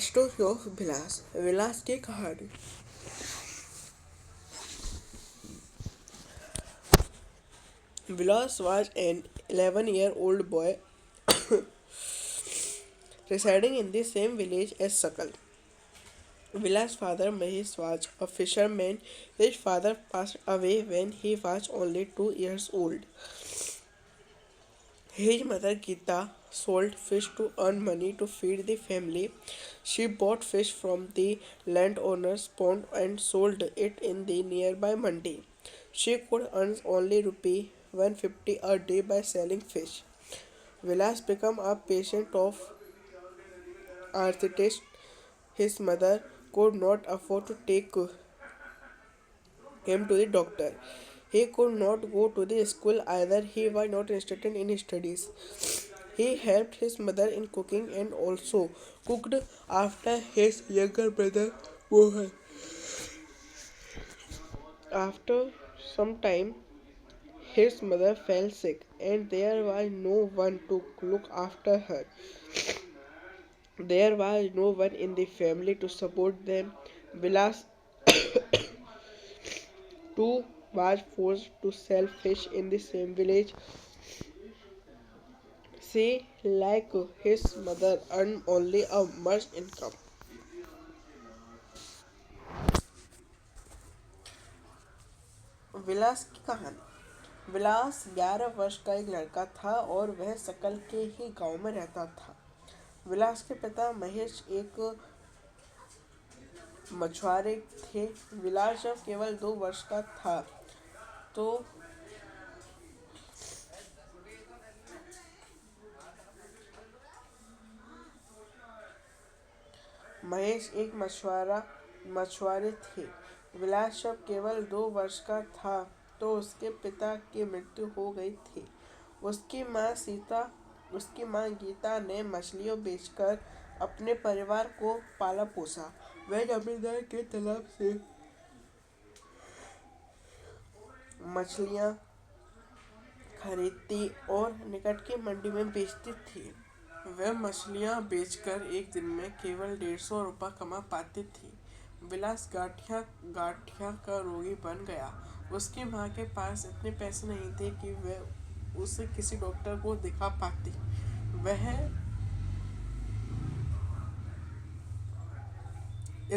Story of विलास। विलास की कहानी। Vilas was an 11-year-old boy residing in the same village as Sakal. Vilas' father Mahesh was a fisherman. His father passed away when he was only 2 years old. His mother Geeta sold fish to earn money to feed the family. She bought fish from the landowner's pond and sold it in the nearby mandi. She could earn only rupee 150 a day by selling fish. Vilas became a patient of arthritis. His mother could not afford to take him to the doctor. He could not go to the school either. He was not interested in his studies. He helped his mother in cooking and also cooked after his younger brother Mohan. After some time, his mother fell sick and there was no one to look after her. There was no one in the family to support them. Vilas too was forced to sell fish in the same village. She, like his mother, earned only a modest income. विलास की कहानी। विलास 11 वर्ष का एक लड़का था और वह सकल के ही गांव में रहता था। विलास के पिता महेश एक मछुआरे थे। विलास जब केवल 2 वर्ष का था तो महेश एक मछुआरे थे। विलास जब केवल 2 वर्ष का था तो उसके पिता की मृत्यु हो गई थी। उसकी माँ गीता ने मछलियों बेचकर अपने परिवार को पाला पोसा। वह जमींदार के तालाब से मछलियाँ खरीदती और निकट की मंडी में बेचती थी। वह मछलियाँ बेचकर एक दिन में केवल 150 रुपये कमा पाती थी। विलास गांठिया गांठिया का रोगी बन गया। उसकी माँ के पास इतने पैसे नहीं थे कि वह उसे किसी डॉक्टर को दिखा पाती। वह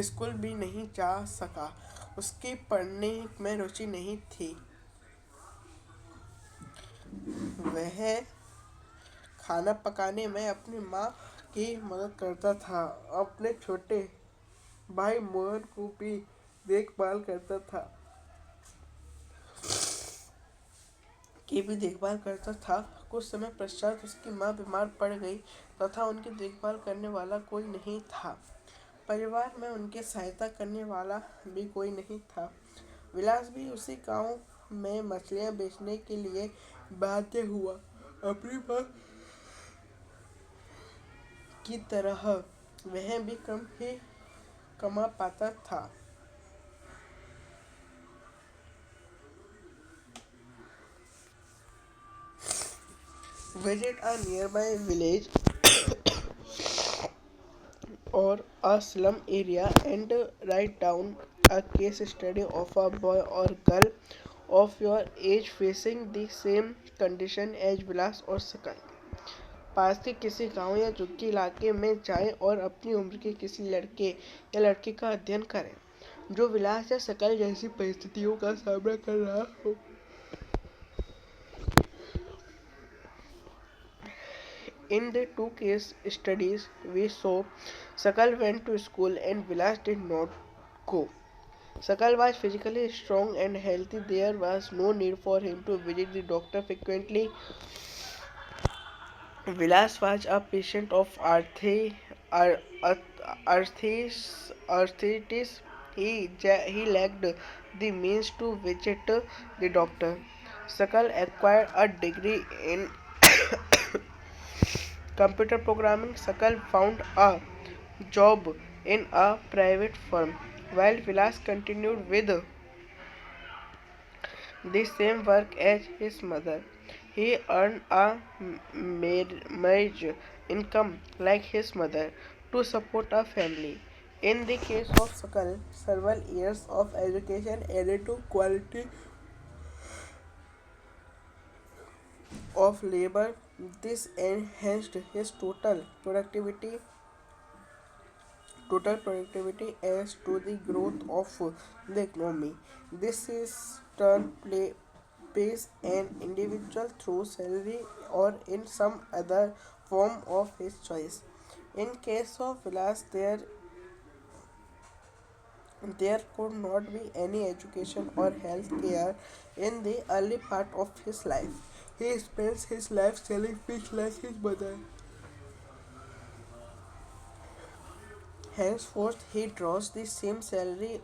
स्कूल भी नहीं जा सका। उसकी पढ़ने में रुचि नहीं थी। वह खाना पकाने में अपनी माँ की मदद करता था। अपने छोटे भाई मोहन को भी देखभाल करता था कुछ समय पश्चात उसकी माँ बीमार पड़ गई तथा उनकी देखभाल करने वाला कोई नहीं था। परिवार में उनकी सहायता करने वाला भी कोई नहीं था। विलास भी उसी गांव में मछलियाँ बेचने के लिए बाध्य हुआ। अपनी माँ की तरह वह भी कम ही कमा पाता था। Visit a nearby village or a slum area and write down a case study of a boy or girl of your age facing the same condition as Vilas और सकल। पास के किसी गांव या झुग्गी इलाके में जाएं और अपनी उम्र के किसी लड़के या लड़की का अध्ययन करें जो विलास या सकल जैसी परिस्थितियों का सामना कर रहा हो। In the two case studies we saw, Sakal went to school and Vilas did not go. Sakal was physically strong and healthy. There was no need for him to visit the doctor frequently. Vilas was a patient of arthritis. He lacked the means to visit the doctor. Sakal acquired a degree in computer programming. Sakal found a job in a private firm, while Vilas continued with the same work as his mother. He earned a marriage income like his mother, to support a family. In the case of Sakal, several years of education added to quality of labor. This enhanced his total productivity as to the growth of the economy. This is turn pays an individual through salary or in some other form of his choice. In case of Vilas, there could not be any education or health care in the early part of his life. He spends his life selling fish like his mother. Henceforth, he draws the same salary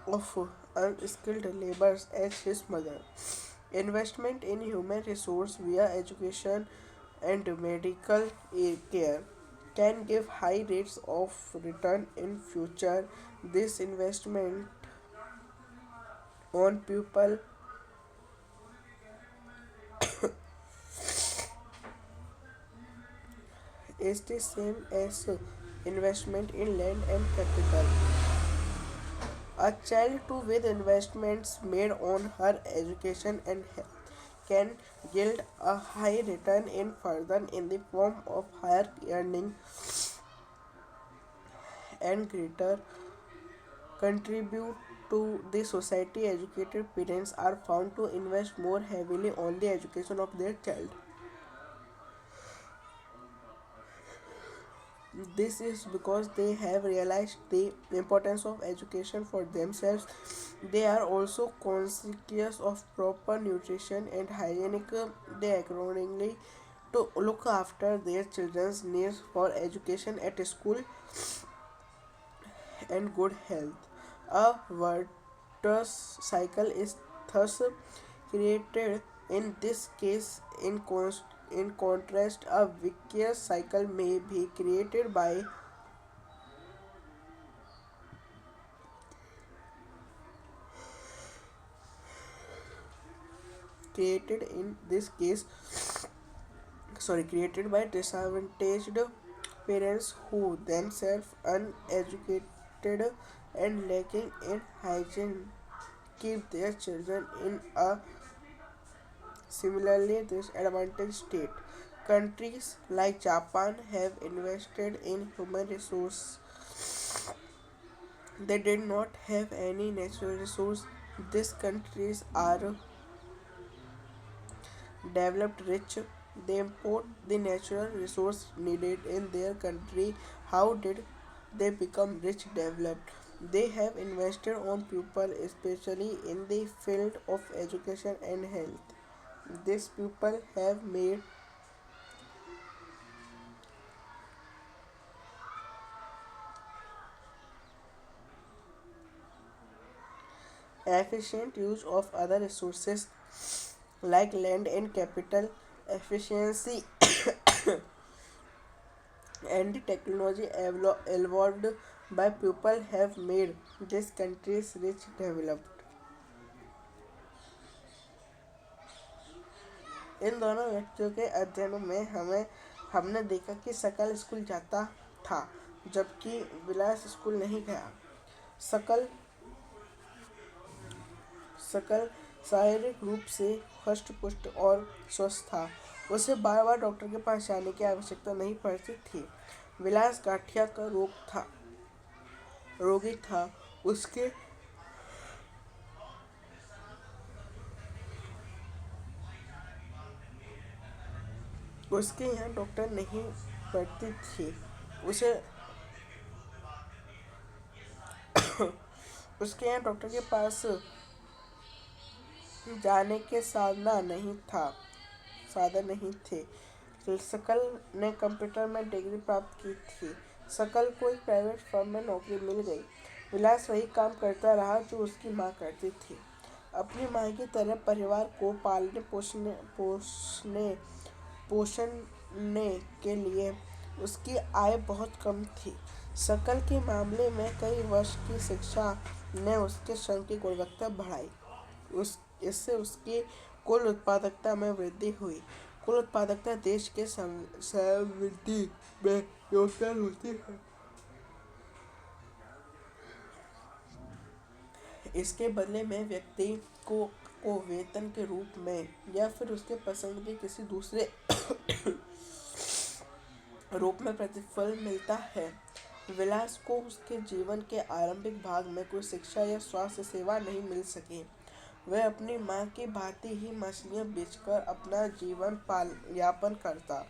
of unskilled laborers as his mother. Investment in human resource via education and medical care can give high rates of return in future. This investment on people is the same as investment in land and capital. A child too with investments made on her education and health can yield a high return in further in the form of higher earning and greater contribute to the society. Educated parents are found to invest more heavily on the education of their child. This is because they have realized the importance of education for themselves. They are also conscious of proper nutrition and hygienic. They accordingly to look after their children's needs for education at school and good health. A virtuous cycle is thus created. In this case, in contrast, a vicious cycle may be created in this case created by disadvantaged parents who themselves uneducated and lacking in hygiene keep their children in a similarly disadvantaged state. Countries like Japan have invested in human resource. They did not have any natural resource. These countries are developed rich. They import the natural resource needed in their country. How did they become rich developed? They have invested on people, especially in the field of education and health. These people have made efficient use of other resources like land and capital. Efficiency and the technology evolved by people have made these countries rich developed. इन दोनों व्यक्तियों के अध्ययनों में हमने देखा कि सकल school जाता था जबकि विलास स्कूल नहीं गया। सकल सकल शारीरिक रूप से हष्ट पुष्ट और स्वस्थ था। उसे बार बार डॉक्टर के पास जाने की आवश्यकता नहीं पड़ती थी। विलास गाठिया का रोगी था। उसके उसके यहाँ डॉक्टर नहीं पड़ती थी। उसे उसके यहाँ डॉक्टर के पास जाने के साधन नहीं थे। सकल ने कंप्यूटर में डिग्री प्राप्त की थी। सकल को एक प्राइवेट फर्म में नौकरी मिल गई। विलास वही काम करता रहा जो उसकी माँ करती थी। अपनी माँ की तरह परिवार को पालने पोषणने के लिए उसकी आय बहुत कम थी। सकल के मामले में कई वर्ष की शिक्षा ने उसके श्रम की गुणवत्ता बढ़ाई। इससे उसकी कुल उत्पादकता में वृद्धि हुई। कुल उत्पादकता देश के समृद्धि में योगदान होती है। इसके बदले में व्यक्ति को वेतन के रूप में या फिर उसके पसंद के किसी दूसरे रूप में प्रतिफल मिलता है। विलास को उसके जीवन के आरंभिक भाग में कोई शिक्षा या स्वास्थ्य सेवा नहीं मिल सकी। वह अपनी माँ की भांति ही मछलियाँ बेचकर अपना जीवन पाल यापन करता,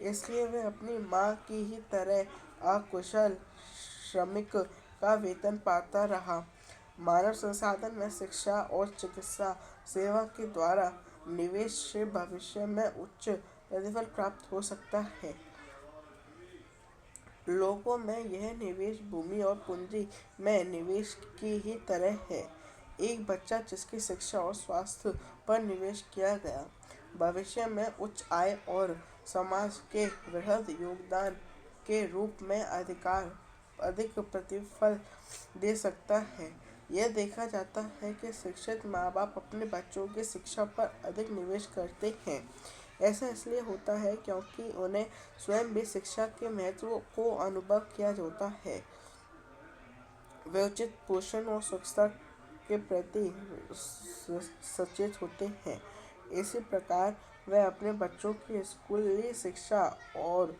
इसलिए वह अपनी माँ की ही तरह अकुशल श्रमिक का वेतन पाता रहा। मानव संसाधन में शिक्षा और चिकित्सा सेवा के द्वारा निवेश से भविष्य में उच्च प्रतिफल प्राप्त हो सकता है। लोगों में यह निवेश भूमि और पूंजी में निवेश की ही तरह है। एक बच्चा जिसकी शिक्षा और स्वास्थ्य पर निवेश किया गया, भविष्य में उच्च आय और समाज के वृहद योगदान के रूप में अधिक प्रतिफल दे सकता है। यह देखा जाता है कि शिक्षित माँ बाप अपने बच्चों की शिक्षा पर अधिक निवेश करते हैं। ऐसा इसलिए होता है क्योंकि उन्हें स्वयं भी शिक्षा के महत्व को अनुभव किया जाता है। वे उचित पोषण और स्वच्छता के प्रति सचेत होते हैं। इसी प्रकार वे अपने बच्चों की स्कूली शिक्षा और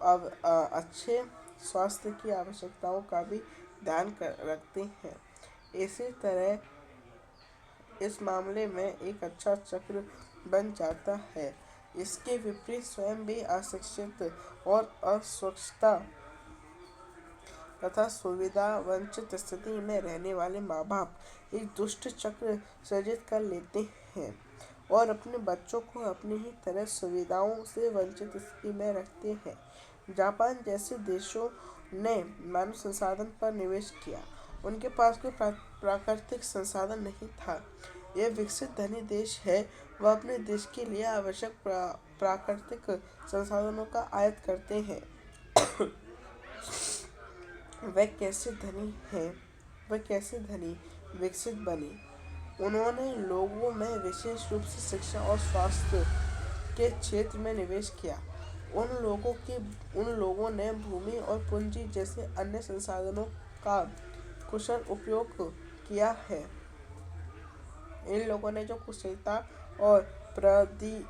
अच्छे स्वास्थ्य की आवश्यकताओं का भी ध्यान रखते हैं। इसी तरह इस मामले में एक अच्छा चक्र बन जाता है। इसके विपरीत स्वयं भी अशिक्षित और अस्वच्छता तथा सुविधा वंचित स्थिति में रहने वाले माँ बाप एक दुष्ट चक्र सृजित कर लेते हैं और अपने बच्चों को अपनी ही तरह सुविधाओं से वंचित स्थिति में रखते हैं। जापान जैसे देशों ने मानव संसाधन पर निवेश किया। उनके पास कोई प्राकृतिक संसाधन नहीं था। यह विकसित धनी देश है। वह अपने देश के लिए आवश्यक प्राकृतिक संसाधनों का आयात करते हैं। वह कैसे धनी विकसित बने? उन्होंने लोगों में विशेष रूप से शिक्षा और स्वास्थ्य के क्षेत्र में निवेश किया। उन लोगों ने भूमि और पूंजी जैसे अन्य संसाधनों का कुशल उपयोग किया है। इन लोगों ने जो कुशलता और प्रौद्योगिकी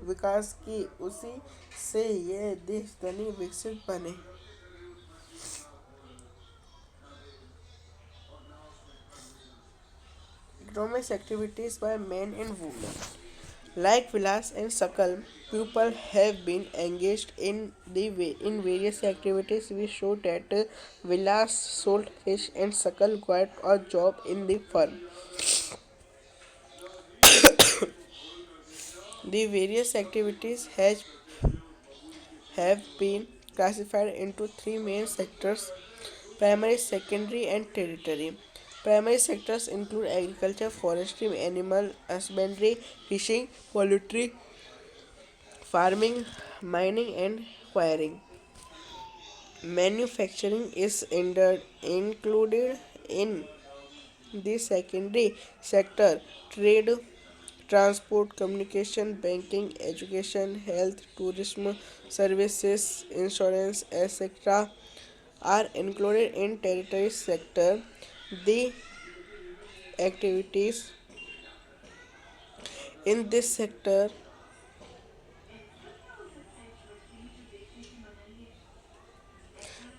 विकास की, उसी से ये देश धनी विकसित बने। Economic activities by men and women. Like Vilas and Sakal, people have been engaged in various activities. We show that Vilas sold fish and Sakal got a job in the firm. The various activities have been classified into three main sectors: primary, secondary, and tertiary. Primary sectors include agriculture, forestry, animal husbandry, fishing, poultry, farming, mining, and quarrying. Manufacturing is included in the secondary sector. Trade, transport, communication, banking, education, health, tourism, services, insurance, etc. are included in tertiary sector. The activities in this sector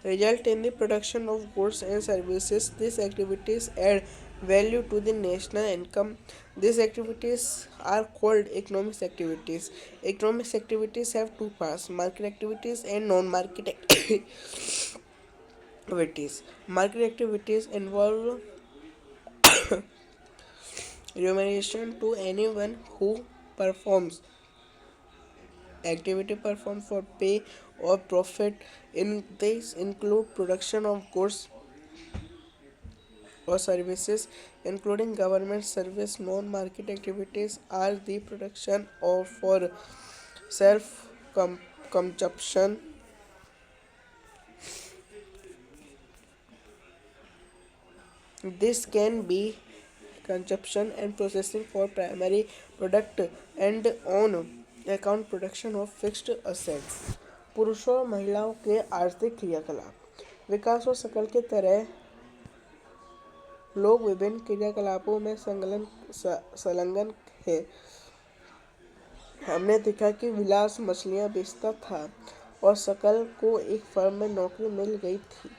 result in the production of goods and services. These activities add value to the national income. These activities are called economic activities. Economic activities have two parts: market activities and non-market activities. Market activities involve remuneration to anyone who performs activity performed for pay or profit. In these include production of goods or services, including government service. Non-market activities are the production of for self consumption. This can be consumption and processing for primary product and on account production of fixed assets. पुरुषों और महिलाओं के आर्थिक क्रियाकलाप। विकास और सकल के तरह लोग विभिन्न क्रियाकलापों में संलग्न है। हमने देखा कि विलास मछलियां बेचता था और सकल को एक फर्म में नौकरी मिल गई थी।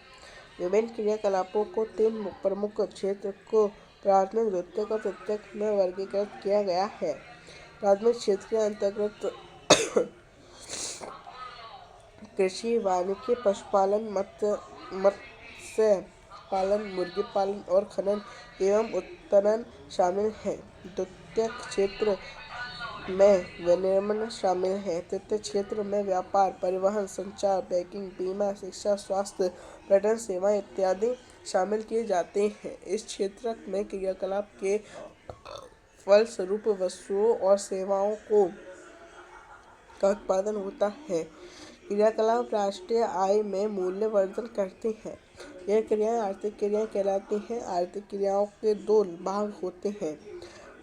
विभिन्न क्रियाकलापों को तीन प्रमुख क्षेत्र को प्राथमिक, द्वितीयक और तृतीयक में वर्गीकृत किया गया है। प्राथमिक क्षेत्र के अंतर्गत कृषि, वानिकी, पशुपालन, मत्स्य पालन, मुर्गी पालन और खनन एवं उत्खनन शामिल है। द्वितीयक क्षेत्र में विनिर्माण शामिल है। तृतीय क्षेत्र में व्यापार, परिवहन, संचार, बैंकिंग, बीमा, शिक्षा, स्वास्थ्य, पर्यटन सेवाएं इत्यादि शामिल किए जाते हैं। इस क्षेत्र में क्रियाकलाप के फलस्वरूप वस्तुओं और सेवाओं का उत्पादन होता है। क्रियाकलाप राष्ट्रीय आय में मूल्य वर्धन करते हैं। यह क्रियाएं आर्थिक क्रियाएं कहलाती हैं। आर्थिक क्रियाओं के दो भाग होते हैं,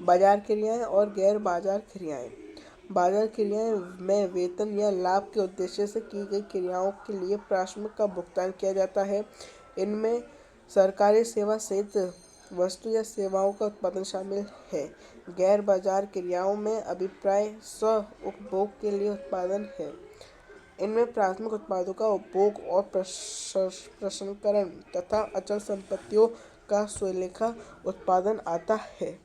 बाजार क्रियाएं और गैर बाजार क्रियाएं। बाजार क्रियाएं में वेतन या लाभ के उद्देश्य से की गई क्रियाओं के लिए पारिश्रमिक का भुगतान किया जाता है। इनमें सरकारी सेवा सहित वस्तु या सेवाओं का उत्पादन शामिल है। गैर बाजार क्रियाओं में अभिप्राय स्व उपभोग के लिए उत्पादन है। इनमें प्राथमिक उत्पादों का उपभोग और प्रसंस्करण तथा अचल संपत्तियों का स्वलेखा उत्पादन आता है।